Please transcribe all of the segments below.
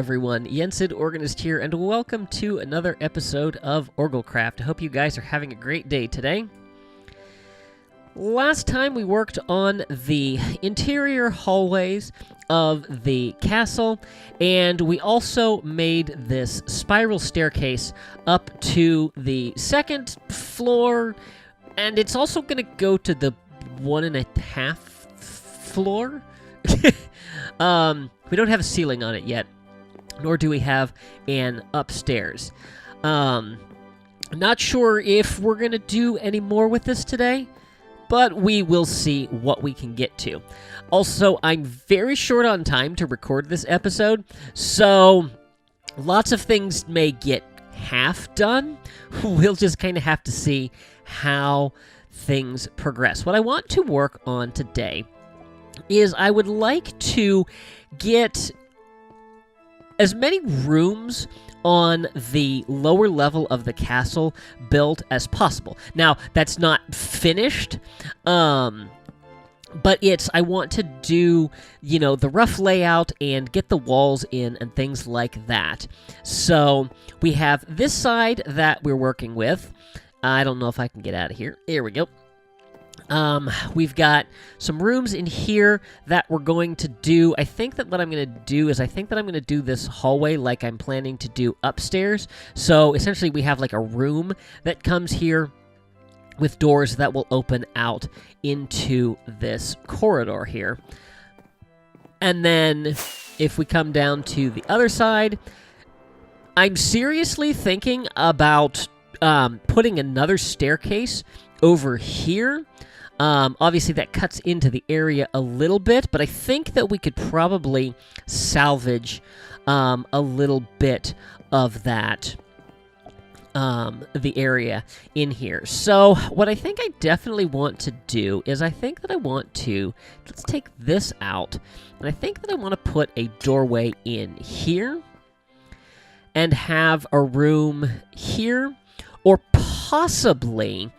everyone, Yensid Organist here, and welcome to another episode of OrgelCraft. I hope you guys are having a great day today. Last time we worked on the interior hallways of the castle, and we also made this spiral staircase up to the second floor, and it's also going to go to the 1.5 floor. We don't have a ceiling on it yet, nor do we have an upstairs. Not sure if we're going to do any more with this today, but we will see what we can get to. Also, I'm very short on time to record this episode, so lots of things may get half done. We'll just kind of have to see how things progress. What I want to work on today is I would like to get as many rooms on the lower level of the castle built as possible. Now, that's not finished, but I want to do, the rough layout and get the walls in and things like that. So, we have this side that we're working with. I don't know if I can get out of here. There we go. We've got some rooms in here that we're going to do. I think that what I'm going to do is I'm going to do this hallway like I'm planning to do upstairs. So essentially we have like a room that comes here with doors that will open out into this corridor here. And then if we come down to the other side, I'm seriously thinking about putting another staircase over here. Obviously, that cuts into the area a little bit, but I think that we could probably salvage a little bit of that, the area in here. So, what I think I definitely want to do is let's take this out, and I think that I want to put a doorway in here and have a room here, or possibly,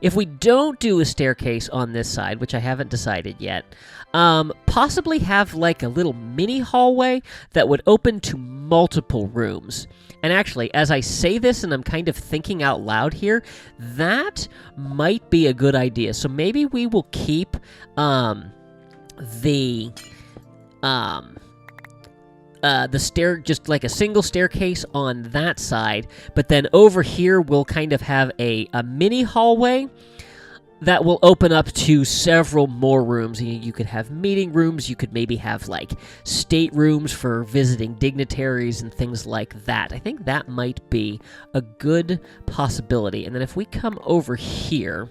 if we don't do a staircase on this side, which I haven't decided yet, possibly have like a little mini hallway that would open to multiple rooms. And actually, as I say this and I'm kind of thinking out loud here, that might be a good idea. So maybe we will keep the stair, just like a single staircase on that side, but then over here we'll kind of have a mini hallway that will open up to several more rooms. You could have meeting rooms, you could maybe have like staterooms for visiting dignitaries and things like that. I think that might be a good possibility. And then if we come over here,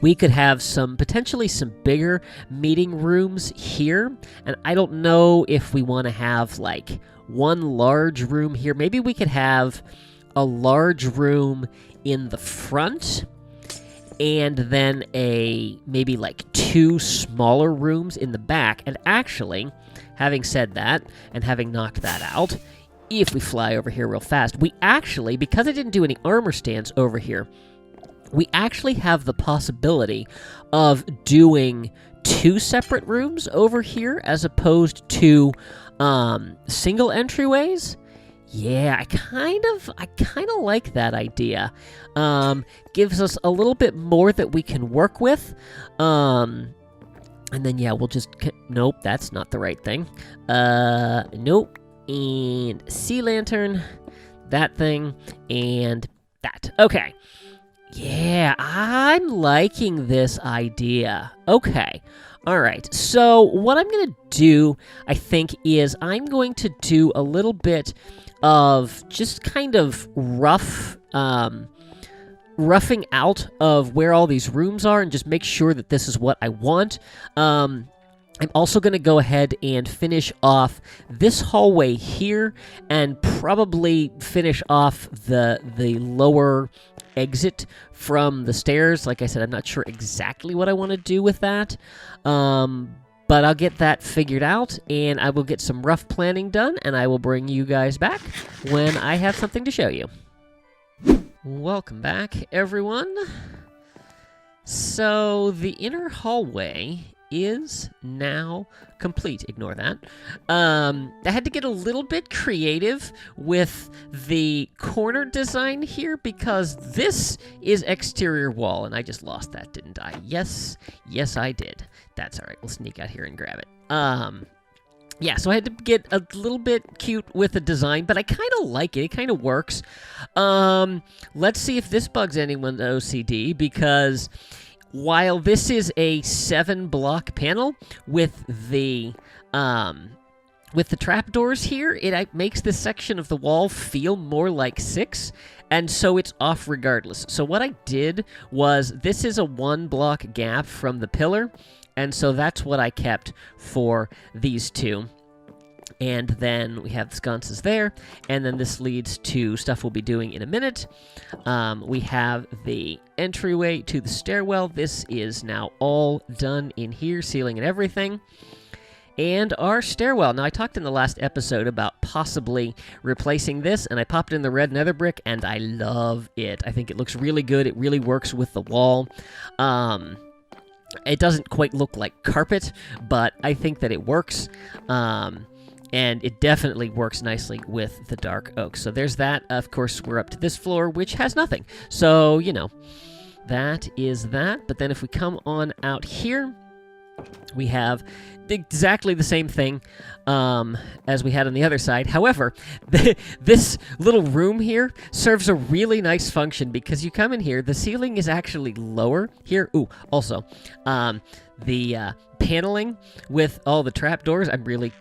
we could have potentially some bigger meeting rooms here, and I don't know if we want to have, like, one large room here. Maybe we could have a large room in the front, and then maybe, like, 2 smaller rooms in the back. And actually, having said that, and having knocked that out, if we fly over here real fast, we actually, because I didn't do any armor stands over here, we actually have the possibility of doing 2 separate rooms over here as opposed to single entryways. Yeah, I kind of like that idea. Gives us a little bit more that we can work with. And then yeah, we'll just nope, that's not the right thing. Nope. And sea lantern, that thing, and that. Okay. Yeah, I'm liking this idea. Okay. All right. So what I'm going to do, I think, is I'm going to do a little bit of just kind of roughing out of where all these rooms are and just make sure that this is what I want. I'm also going to go ahead and finish off this hallway here and probably finish off the lower exit from the stairs. Like I said, I'm not sure exactly what I want to do with that, but I'll get that figured out, and I will get some rough planning done, and I will bring you guys back when I have something to show you. Welcome back, everyone. So, the inner hallway is now complete. Ignore that. I had to get a little bit creative with the corner design here because this is exterior wall, and I just lost that, didn't I? Yes, I did. That's all right. We'll sneak out here and grab it. Yeah, so I had to get a little bit cute with the design, but I kind of like it. It kind of works. Let's see if this bugs anyone's OCD, because while this is a 7-block panel with the trapdoors here, it makes this section of the wall feel more like 6, and so it's off regardless. So what I did was, this is a 1-block gap from the pillar, and so that's what I kept for these two. And then we have the sconces there, and then this leads to stuff we'll be doing in a minute. We have the entryway to the stairwell. This is now all done in here, ceiling and everything. And our stairwell. Now, I talked in the last episode about possibly replacing this, and I popped in the red nether brick, and I love it. I think it looks really good. It really works with the wall. It doesn't quite look like carpet, but I think that it works. And it definitely works nicely with the dark oak. So there's that. Of course, we're up to this floor, which has nothing. So, you know, that is that. But then if we come on out here, we have exactly the same thing as we had on the other side. However, this little room here serves a really nice function, because you come in here, the ceiling is actually lower here. Ooh, also, the paneling with all the trapdoors, I'm really...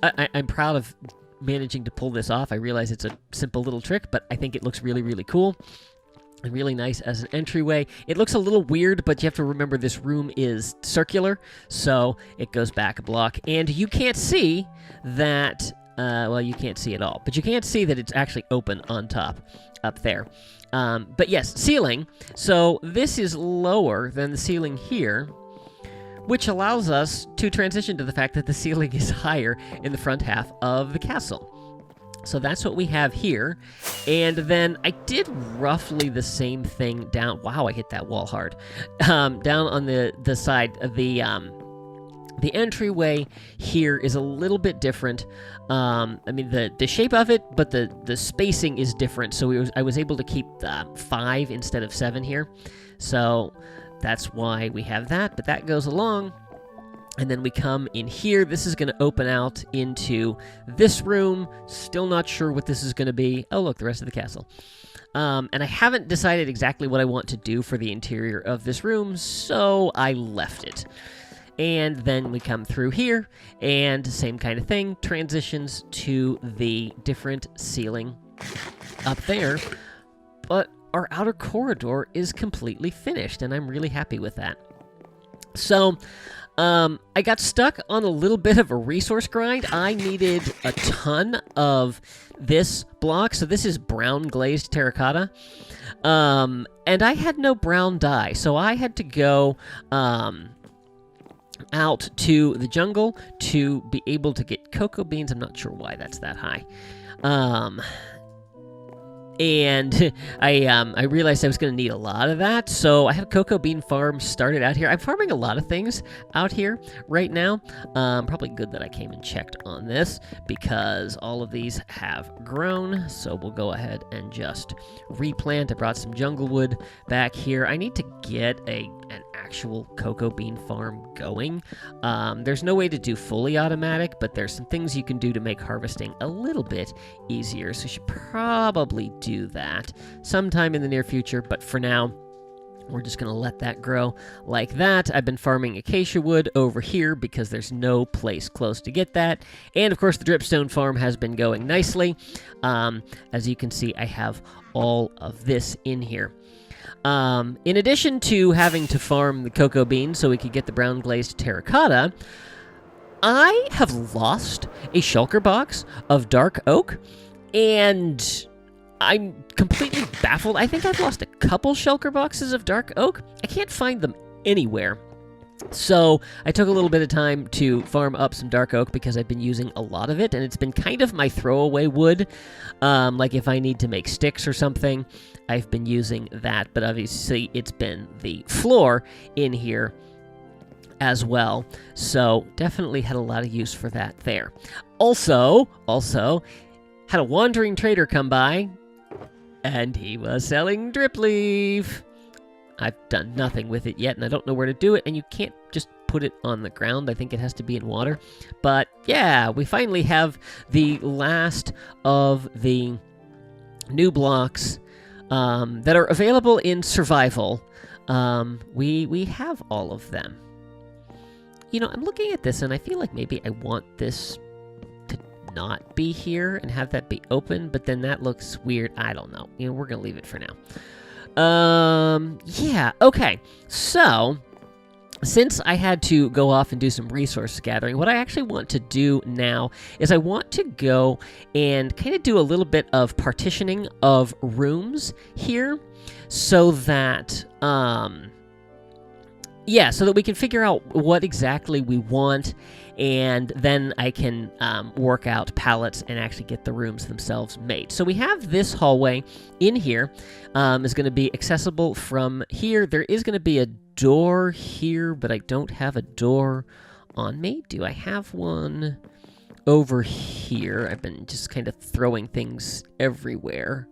I'm proud of managing to pull this off. I realize it's a simple little trick, but I think it looks really, really cool and really nice as an entryway. It looks a little weird, but you have to remember this room is circular, so it goes back a block. And you can't see that, well, you can't see it all, but you can't see that it's actually open on top up there. But yes, ceiling. So this is lower than the ceiling here, which allows us to transition to the fact that the ceiling is higher in the front half of the castle. So that's what we have here. And then I did roughly the same thing down... Wow, I hit that wall hard. Down on the side of the entryway here is a little bit different. I mean, the shape of it, but the spacing is different. So I was able to keep 5 instead of 7 here. So... that's why we have that, but that goes along. And then we come in here. This is going to open out into this room. Still not sure what this is going to be. Oh, look, the rest of the castle. And I haven't decided exactly what I want to do for the interior of this room, so I left it. And then we come through here, and same kind of thing. Transitions to the different ceiling up there. But our outer corridor is completely finished, and I'm really happy with that. So, I got stuck on a little bit of a resource grind. I needed a ton of this block. So this is brown glazed terracotta. And I had no brown dye, so I had to go out to the jungle to be able to get cocoa beans. I'm not sure why that's that high. And I realized I was going to need a lot of that, so I have a cocoa bean farm started out here. I'm farming a lot of things out here right now. Probably good that I came and checked on this, because all of these have grown, so we'll go ahead and just replant. I brought some jungle wood back here. I need to get an actual cocoa bean farm going. There's no way to do fully automatic, but there's some things you can do to make harvesting a little bit easier, so you should probably do that sometime in the near future, but for now, we're just going to let that grow like that. I've been farming acacia wood over here because there's no place close to get that. And, of course, the dripstone farm has been going nicely. As you can see, I have all of this in here. In addition to having to farm the cocoa beans so we could get the brown glazed terracotta, I have lost a shulker box of dark oak, and I'm completely baffled. I think I've lost a couple shulker boxes of dark oak. I can't find them anywhere. So I took a little bit of time to farm up some dark oak because I've been using a lot of it, and it's been kind of my throwaway wood. Like if I need to make sticks or something, I've been using that, but obviously it's been the floor in here as well. So definitely had a lot of use for that there. Also had a wandering trader come by, and he was selling drip leaf. I've done nothing with it yet, and I don't know where to do it, and you can't just put it on the ground. I think it has to be in water. But yeah, we finally have the last of the new blocks that are available in survival. We have all of them. You know, I'm looking at this, and I feel like maybe I want this to not be here and have that be open, but then that looks weird. I don't know. You know, we're going to leave it for now. Yeah, okay. So, since I had to go off and do some resource gathering, what I actually want to do now is I want to go and kind of do a little bit of partitioning of rooms here so that, yeah, so that we can figure out what exactly we want, and then I can work out pallets and actually get the rooms themselves made. So we have this hallway in here is going to be accessible from here. There is going to be a door here, but I don't have a door on me. Do I have one over here? I've been just kind of throwing things everywhere.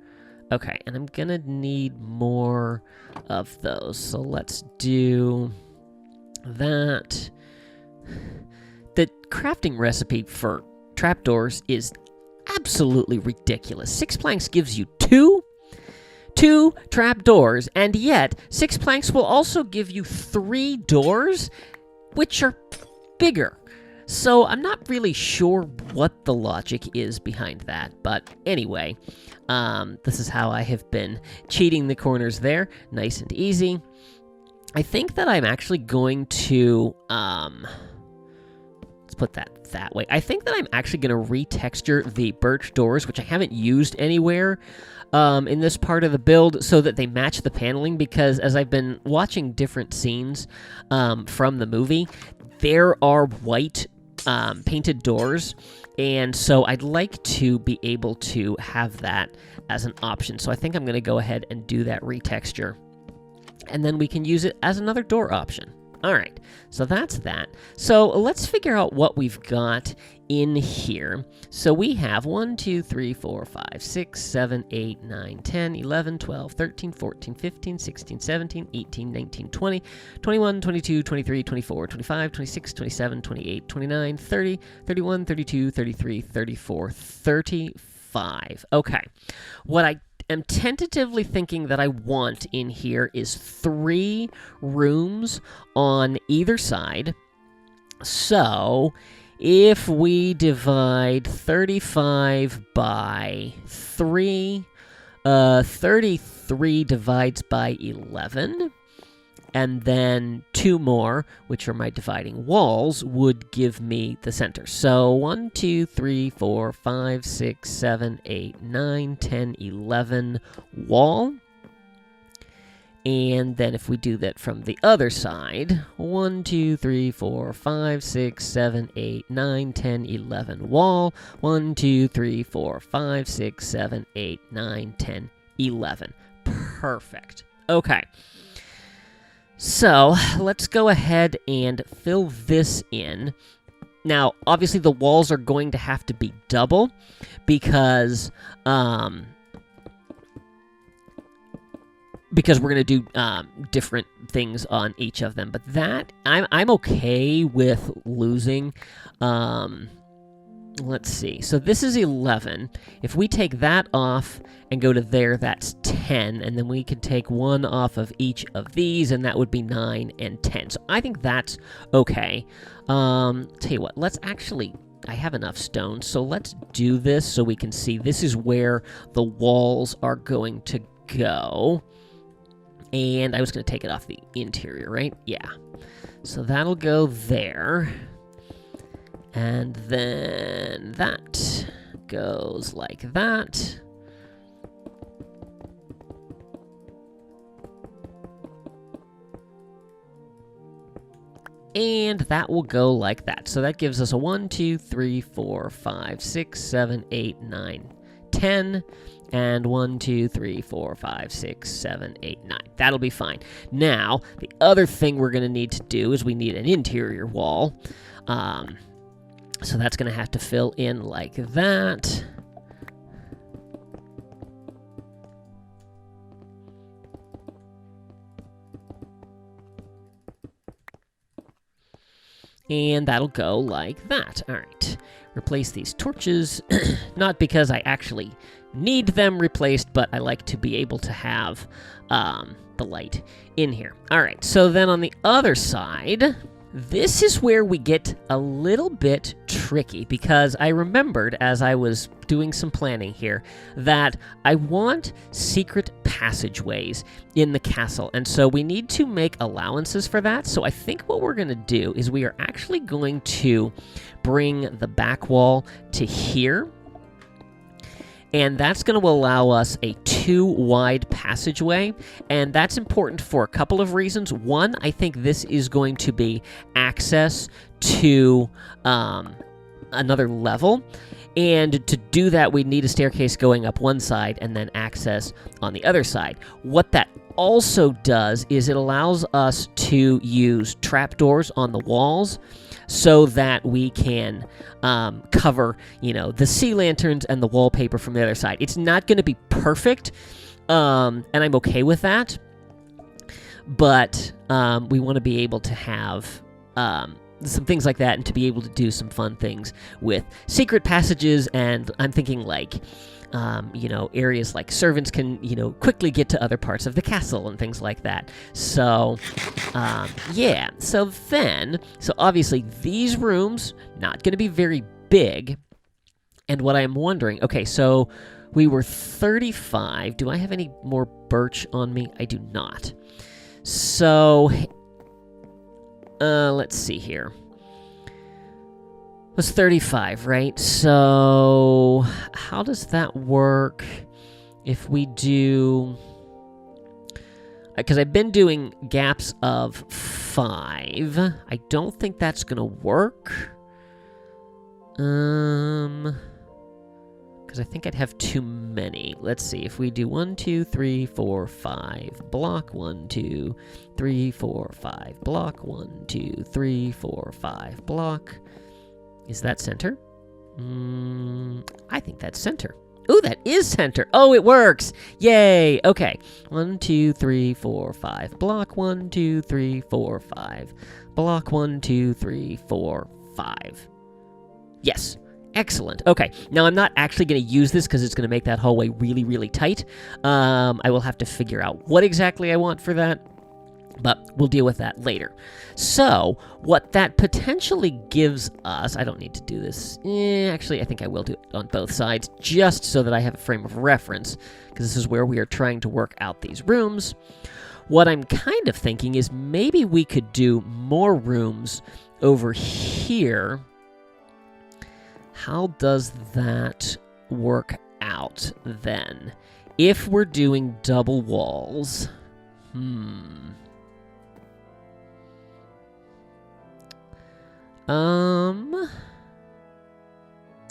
Okay, and I'm going to need more of those. So let's do that. The crafting recipe for trapdoors is absolutely ridiculous. 6 planks gives you two trapdoors, and yet 6 planks will also give you 3 doors, which are bigger. So I'm not really sure what the logic is behind that, but anyway, this is how I have been cheating the corners there, nice and easy. I think that I'm actually going to, let's put that way. I think that I'm actually going to retexture the birch doors, which I haven't used anywhere in this part of the build, so that they match the paneling, because as I've been watching different scenes from the movie, there are white painted doors, and so I'd like to be able to have that as an option. So I think I'm going to go ahead and do that retexture, and then we can use it as another door option. All right, so that's that. So let's figure out what we've got in here. So we have 1, 2, 3, 4, 5, 6, 7, 8, 9, 10, 11, 12, 13, 14, 15, 16, 17, 18, 19, 20, 21, 22, 23, 24, 25, 26, 27, 28, 29, 30, 31, 32, 33, 34, 35. Okay, what I am tentatively thinking that I want in here is 3 rooms on either side. So if we divide 35 by 3, 33 divides by 11, and then 2 more, which are my dividing walls, would give me the center. So 1, 2, 3, 4, 5, 6, 7, 8, 9, 10, 11 wall. And then if we do that from the other side, 1, 2, 3, 4, 5, 6, 7, 8, 9, 10, 11 wall. 1, 2, 3, 4, 5, 6, 7, 8, 9, 10, 11. Perfect. Okay. So let's go ahead and fill this in. Now, obviously the walls are going to have to be double because we're going to do different things on each of them. But that, I'm okay with losing. Let's see. So this is 11. If we take that off and go to there, that's 10. And then we could take 1 off of each of these, and that would be 9 and 10. So I think that's okay. Tell you what, let's actually... I have enough stone, so let's do this so we can see this is where the walls are going to go. And I was going to take it off the interior, right? Yeah. So that'll go there. And then that goes like that. And that will go like that. So that gives us a 1, 2, 3, 4, 5, 6, 7, 8, 9, 10. And 1, 2, 3, 4, 5, 6, 7, 8, 9. That'll be fine. Now, the other thing we're going to need to do is we need an interior wall. So that's going to have to fill in like that. And that'll go like that. All right. Replace these torches. Not because I actually need them replaced, but I like to be able to have the light in here. All right. So then on the other side, this is where we get a little bit tricky, because I remembered as I was doing some planning here that I want secret passageways in the castle, and so we need to make allowances for that. So I think what we're going to do is we are actually going to bring the back wall to here, and that's going to allow us a 2-wide passageway, and that's important for a couple of reasons. One, I think this is going to be access to another level, and to do that, we need a staircase going up one side and then access on the other side. What that also does is it allows us to use trapdoors on the walls, so that we can cover, the sea lanterns and the wallpaper from the other side. It's not going to be perfect, and I'm okay with that, but we want to be able to have some things like that and to be able to do some fun things with secret passages, and I'm thinking like, areas like servants can, quickly get to other parts of the castle and things like that. So, yeah. So obviously these rooms, not going to be very big. And what I'm wondering, okay, so we were 35. Do I have any more birch on me? I do not. So, let's see here. Was 35, right? So how does that work if we do... Because I've been doing gaps of 5. I don't think that's going to work. Because I think I'd have too many. Let's see. If we do 1, 2, 3, 4, 5, block 1, 2, 3, 4, 5, block 1, 2, 3, 4, 5, block... Is that center? I think that's center. Ooh, that is center. Oh, it works. Yay. Okay. 1, 2, 3, 4, 5. Block 1, 2, 3, 4, 5. Block 1, 2, 3, 4, 5. Yes. Excellent. Okay. Now, I'm not actually going to use this because it's going to make that hallway really, really tight. I will have to figure out what exactly I want for that, but we'll deal with that later. So, what that potentially gives us... I don't need to do this. Actually, I think I will do it on both sides, just so that I have a frame of reference, because this is where we are trying to work out these rooms. What I'm kind of thinking is maybe we could do more rooms over here. How does that work out, then? If we're doing double walls...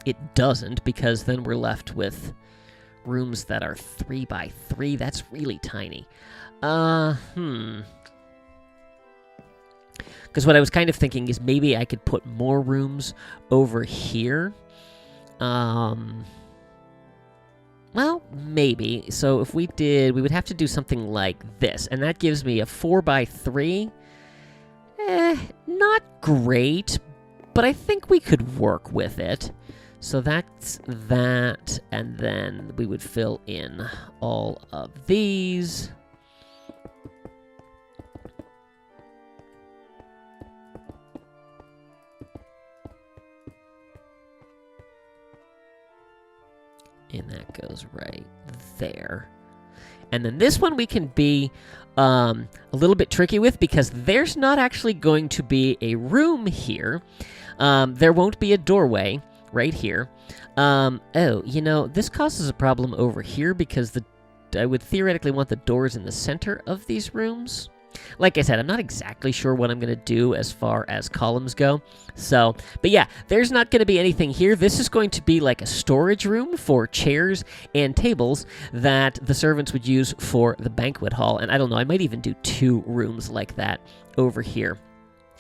It doesn't, because then we're left with rooms that are 3 by 3. That's really tiny. Because what I was kind of thinking is maybe I could put more rooms over here. Well, maybe. So if we did, we would have to do something like this, and that gives me a 4 by 3. Not great, but I think we could work with it. So that's that, and then we would fill in all of these. And that goes right there. And then this one we can be a little bit tricky with, because there's not actually going to be a room here. There won't be a doorway right here. This causes a problem over here, because I would theoretically want the doors in the center of these rooms. Like I said, I'm not exactly sure what I'm going to do as far as columns go. So, but yeah, there's not going to be anything here. This is going to be like a storage room for chairs and tables that the servants would use for the banquet hall. And I don't know, I might even do 2 rooms like that over here.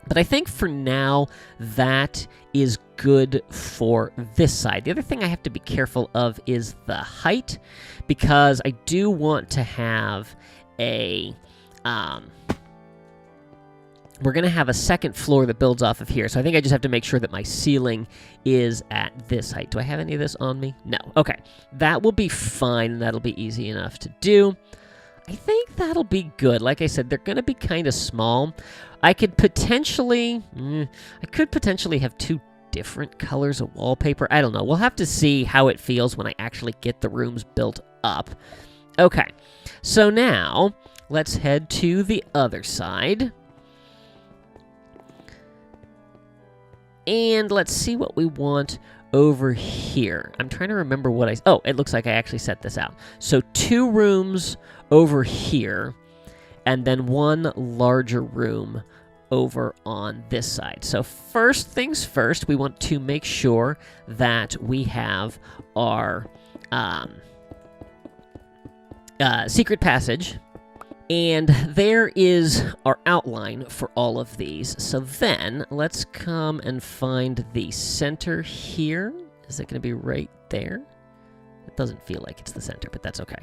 But I think for now, that is good for this side. The other thing I have to be careful of is the height, because I do want to have a... we're going to have a second floor that builds off of here, so I think I just have to make sure that my ceiling is at this height. Do I have any of this on me? No. Okay. That will be fine. That'll be easy enough to do. I think that'll be good. Like I said, they're going to be kind of small. I could potentially have 2 different colors of wallpaper. I don't know. We'll have to see how it feels when I actually get the rooms built up. Okay. So now, let's head to the other side. And let's see what we want over here. I'm trying to remember what oh, it looks like I actually set this out. So 2 rooms over here, and then 1 larger room over on this side. So first things first, we want to make sure that we have our secret passage. And there is our outline for all of these. So then, let's come and find the center here. Is it going to be right there? It doesn't feel like it's the center, but that's okay.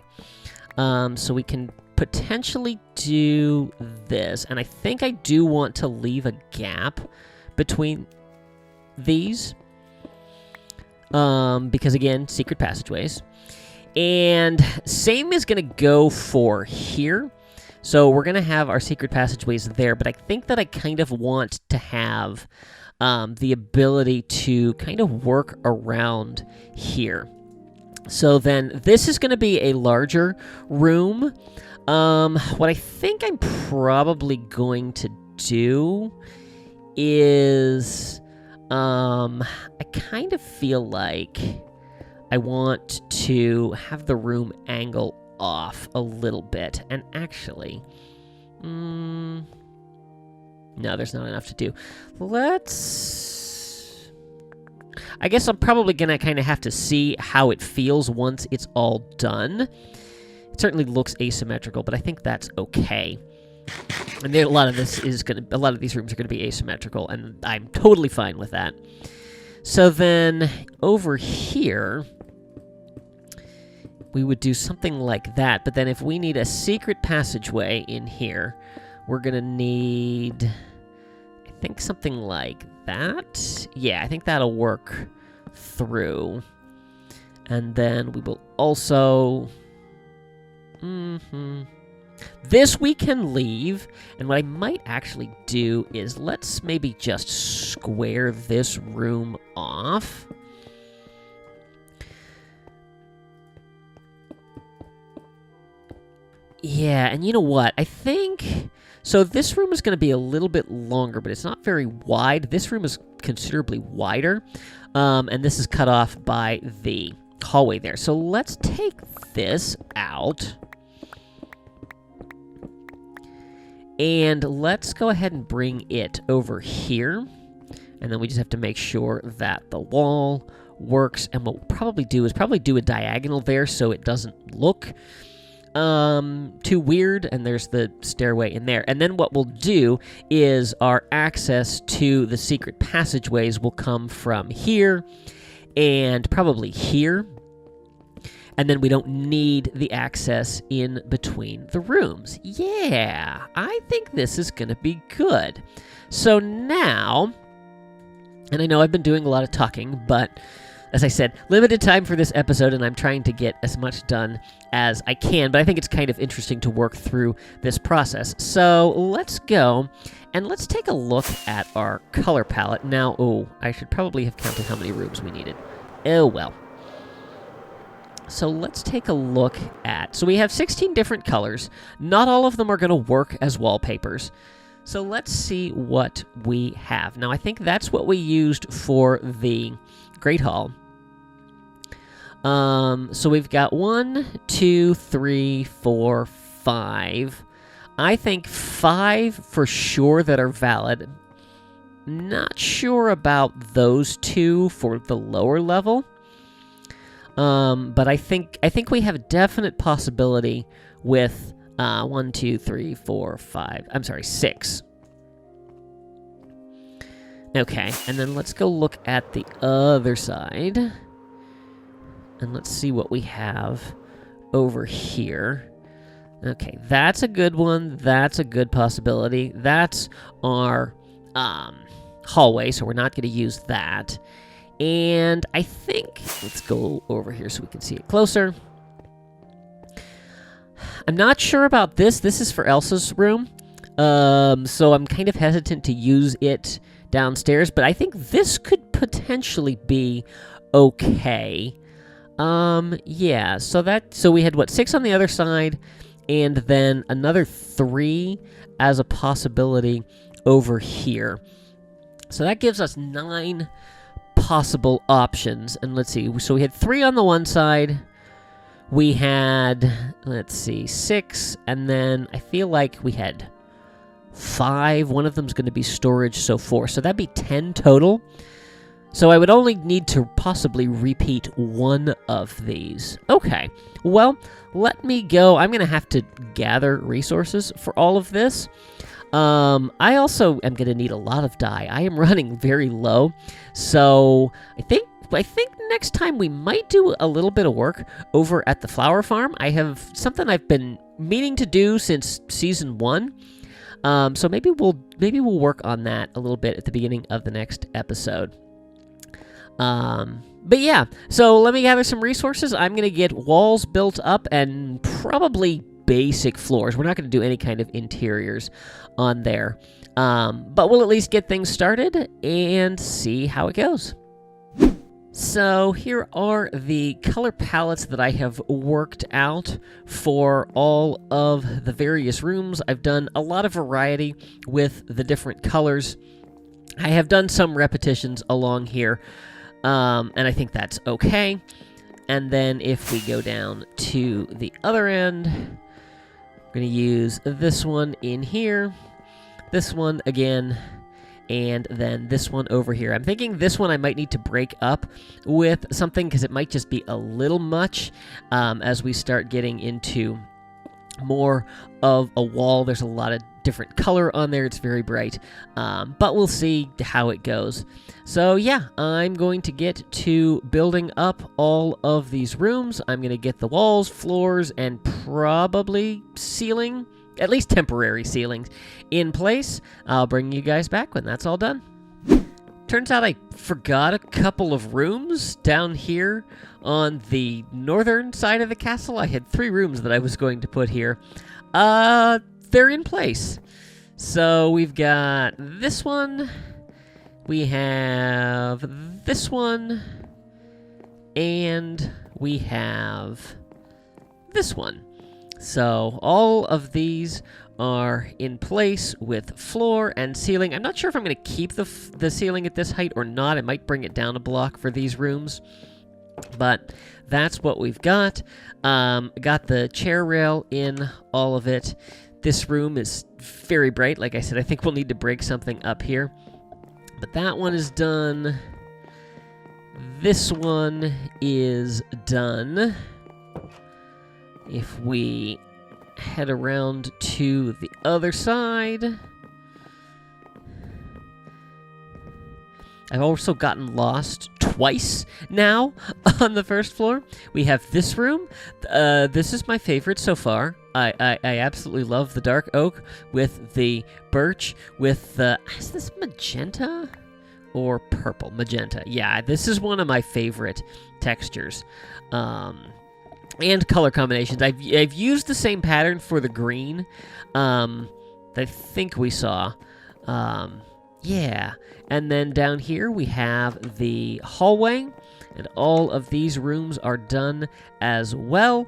So we can potentially do this. And I think I do want to leave a gap between these. Because, again, secret passageways. And same is going to go for here. So we're going to have our secret passageways there, but I think that I kind of want to have the ability to kind of work around here. So then this is going to be a larger room. What I think I'm probably going to do is I kind of feel like I want to have the room angle off a little bit, and actually, no, there's not enough to do. I guess I'm probably gonna kind of have to see how it feels once it's all done. It certainly looks asymmetrical, but I think that's okay. And a lot of these rooms are gonna be asymmetrical, and I'm totally fine with that. So then over here, we would do something like that, but then if we need a secret passageway in here, we're going to need, I think, something like that. Yeah, I think that'll work through. And then we will also... This we can leave, and what I might actually do is let's maybe just square this room off. Yeah, and you know what? I think... So this room is going to be a little bit longer, but it's not very wide. This room is considerably wider, and this is cut off by the hallway there. So let's take this out, and let's go ahead and bring it over here, and then we just have to make sure that the wall works, and what we'll probably do is do a diagonal there so it doesn't look too weird, and there's the stairway in there. And then what we'll do is our access to the secret passageways will come from here and probably here. And then we don't need the access in between the rooms. Yeah, I think this is going to be good. So now, and I know I've been doing a lot of talking, but as I said, limited time for this episode, and I'm trying to get as much done as I can, but I think it's kind of interesting to work through this process. So let's go, and let's take a look at our color palette. Now, oh, I should probably have counted how many rooms we needed. Oh, well. So let's take a look at... So we have 16 different colors. Not all of them are going to work as wallpapers. So let's see what we have. Now, I think that's what we used for the Great Hall. So we've got 1, 2, 3, 4, 5 I think 5 for sure that are valid. Not sure about those 2 for the lower level. But I think we have a definite possibility with 1, 2, 3, 4, 5. I'm sorry, 6. Okay, and then let's go look at the other side. And let's see what we have over here. Okay, that's a good one. That's a good possibility. That's our hallway, so we're not going to use that. And I think, let's go over here so we can see it closer. I'm not sure about this. This is for Elsa's room. So I'm kind of hesitant to use it downstairs, but I think this could potentially be okay. Yeah, so we had, 6 on the other side, and then another 3 as a possibility over here. So that gives us 9 possible options. And let's see, so we had 3 on the one side. We had, let's see, 6, and then I feel like we had 5. One of them's going to be storage, so 4. So that'd be 10 total. So I would only need to possibly repeat 1 of these. Okay, well, let me go. I'm going to have to gather resources for all of this. I also am going to need a lot of dye. I am running very low, so I think next time we might do a little bit of work over at the flower farm. I have something I've been meaning to do since season 1. So maybe we'll work on that a little bit at the beginning of the next episode. But yeah, so let me gather some resources. I'm going to get walls built up and probably basic floors. We're not going to do any kind of interiors on there. But we'll at least get things started and see how it goes. So here are the color palettes that I have worked out for all of the various rooms. I've done a lot of variety with the different colors. I have done some repetitions along here, and I think that's okay. And then if we go down to the other end, I'm going to use this one in here, this one again, and then this one over here. I'm thinking this one I might need to break up with something because it might just be a little much as we start getting into more of a wall. There's a lot of different color on there. It's very bright, but we'll see how it goes. So yeah, I'm going to get to building up all of these rooms. I'm going to get the walls, floors, and probably ceiling, at least temporary ceilings, in place. I'll bring you guys back when that's all done. Turns out I forgot a couple of rooms down here on the northern side of the castle. I had 3 rooms that I was going to put here. They're in place. So we've got this one, we have this one, and we have this one. So all of these are in place with floor and ceiling. I'm not sure if I'm going to keep the ceiling at this height or not. I might bring it down a block for these rooms. But that's what we've got. Got the chair rail in all of it. This room is very bright. Like I said, I think we'll need to break something up here. But that one is done. This one is done. If we head around to the other side, I've also gotten lost twice now on the first floor. We have this room. This is my favorite so far. I absolutely love the dark oak with the birch with the... Is this magenta or purple? Magenta. Yeah, this is one of my favorite textures. And color combinations. I've used the same pattern for the green that I think we saw. Yeah. And then down here we have the hallway, and all of these rooms are done as well.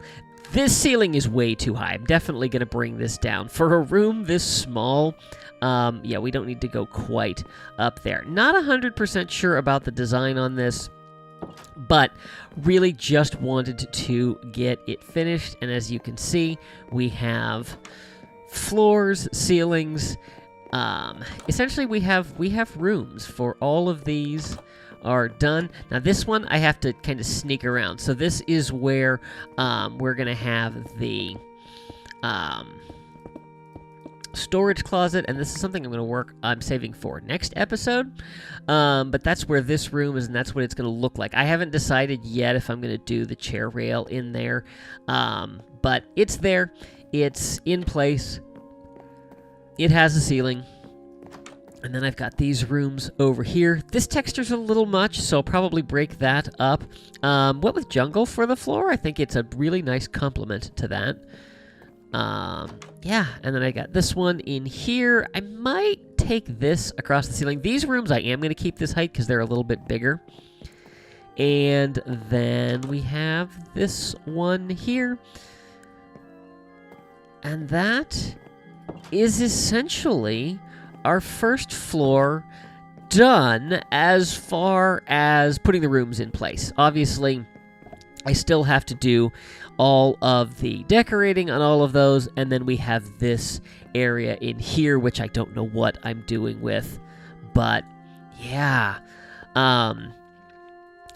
This ceiling is way too high. I'm definitely going to bring this down. For a room this small, yeah, we don't need to go quite up there. Not 100% sure about the design on this, but really just wanted to get it finished. And as you can see, we have floors, ceilings. Essentially, we have rooms for all of these are done. Now this one I have to kind of sneak around. So this is where we're gonna have the storage closet, and this is something I'm saving for next episode. But that's where this room is, and that's what it's gonna look like. I haven't decided yet if I'm gonna do the chair rail in there, but it's there. It's in place. It has a ceiling. And then I've got these rooms over here. This texture's a little much, so I'll probably break that up. What with jungle for the floor, I think it's a really nice complement to that. Yeah, and then I got this one in here. I might take this across the ceiling. These rooms, I am going to keep this height because they're a little bit bigger. And then we have this one here. And that is essentially our first floor done as far as putting the rooms in place. Obviously, I still have to do all of the decorating on all of those, and then we have this area in here, which I don't know what I'm doing with, but yeah.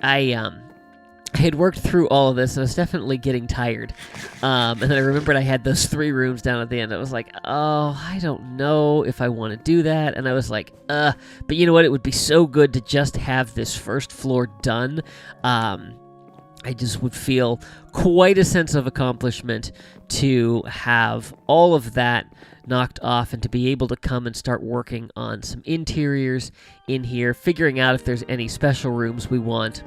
I had worked through all of this, and I was definitely getting tired. And then I remembered I had those 3 rooms down at the end. I was like, oh, I don't know if I want to do that. And I was like, but you know what? It would be so good to just have this first floor done. I just would feel quite a sense of accomplishment to have all of that knocked off and to be able to come and start working on some interiors in here, figuring out if there's any special rooms we want.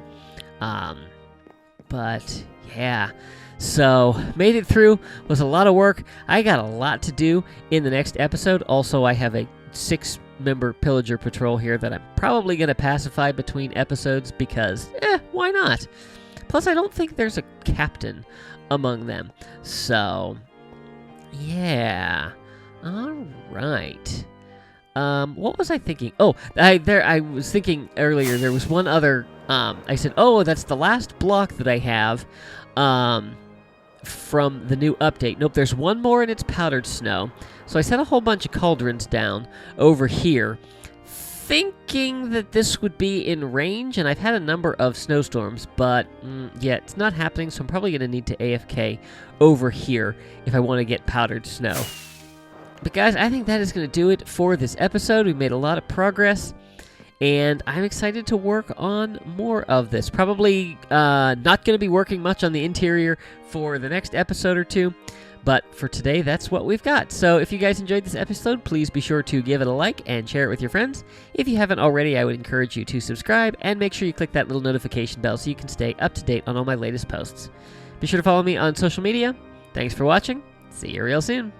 But yeah, so made it through. Was a lot of work. I got a lot to do in the next episode. Also, I have a 6-member pillager patrol here that I'm probably going to pacify between episodes because, why not? Plus, I don't think there's a captain among them. So, yeah. All right. What was I thinking? Oh, I was thinking earlier there was one other. I said, oh, that's the last block that I have from the new update. Nope, there's one more and it's powdered snow. So I set a whole bunch of cauldrons down over here, thinking that this would be in range, and I've had a number of snowstorms, but yeah, it's not happening, so I'm probably going to need to AFK over here if I want to get powdered snow. But guys, I think that is going to do it for this episode. We made a lot of progress, and I'm excited to work on more of this. Probably not going to be working much on the interior for the next episode or two, but for today, that's what we've got. So if you guys enjoyed this episode, please be sure to give it a like and share it with your friends. If you haven't already, I would encourage you to subscribe and make sure you click that little notification bell so you can stay up to date on all my latest posts. Be sure to follow me on social media. Thanks for watching. See you real soon.